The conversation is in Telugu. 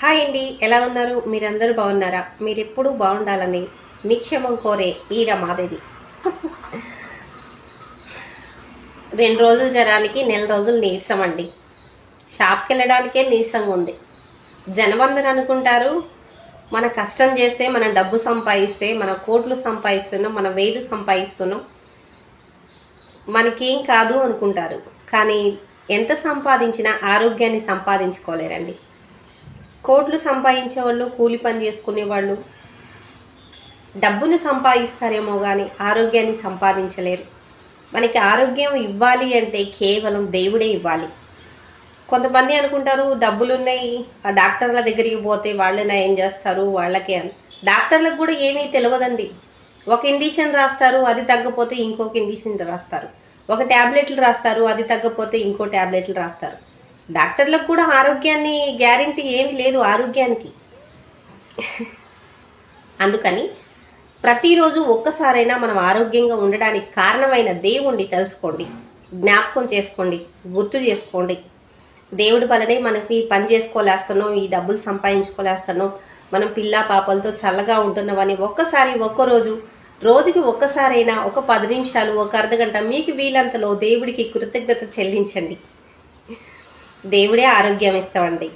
హాయ్ అండి, ఎలా ఉన్నారు? మీరందరూ బాగున్నారా? మీరు ఎప్పుడూ బాగుండాలని మీ క్షేమం కోరే ఈ రమాదేవి. 2 రోజుల జ్వరానికి నెల రోజులు నీరసం అండి. షాప్కి వెళ్ళడానికే నీరసంగా ఉంది. జనమందరూ అనుకుంటారు మన కష్టం చేస్తే, మనం డబ్బు సంపాదిస్తే, మన కోట్లు సంపాదిస్తున్నాం, మన వేలు సంపాదిస్తున్నాం, మనకేం కాదు అనుకుంటారు. కానీ ఎంత సంపాదించినా ఆరోగ్యాన్ని సంపాదించుకోలేరండి. కోట్లు సంపాదించే వాళ్ళు, కూలి పని చేసుకునే వాళ్ళు డబ్బును సంపాదిస్తారేమో కానీ ఆరోగ్యాన్ని సంపాదించలేరు. మనకి ఆరోగ్యం ఇవ్వాలి అంటే కేవలం దేవుడే ఇవ్వాలి. కొంతమంది అనుకుంటారు డబ్బులున్నాయి, ఆ డాక్టర్ల దగ్గరికి పోతే వాళ్ళే నయం చేస్తారు, వాళ్ళకే అని. డాక్టర్లకు కూడా ఏమీ తెలియదండి. ఒక ఇండిషన్ రాస్తారు, అది తగ్గపోతే ఇంకొక ఇండిషన్ రాస్తారు. ఒక ట్యాబ్లెట్లు రాస్తారు, అది తగ్గపోతే ఇంకో ట్యాబ్లెట్లు రాస్తారు. డాక్టర్లకు కూడా ఆరోగ్యాన్ని గ్యారెంటీ ఏమీ లేదు ఆరోగ్యానికి. అందుకని ప్రతిరోజు ఒక్కసారైనా మనం ఆరోగ్యంగా ఉండడానికి కారణమైన దేవుణ్ణి తెలుసుకోండి, జ్ఞాపకం చేసుకోండి, గుర్తు చేసుకోండి. దేవుడి వల్లనే మనకి పని చేసుకోలేస్తున్నాం, ఈ డబ్బులు సంపాదించుకోలేస్తున్నాం, మనం పిల్ల పాపలతో చల్లగా ఉంటున్నామని ఒక్కసారి రోజుకి ఒక్కసారైనా ఒక 10 నిమిషాలు, ఒక అర్ధగంట మీకు వీలంతలో దేవుడికి కృతజ్ఞత చెల్లించండి. దేవుడే ఆరోగ్యం ఇస్తామండి.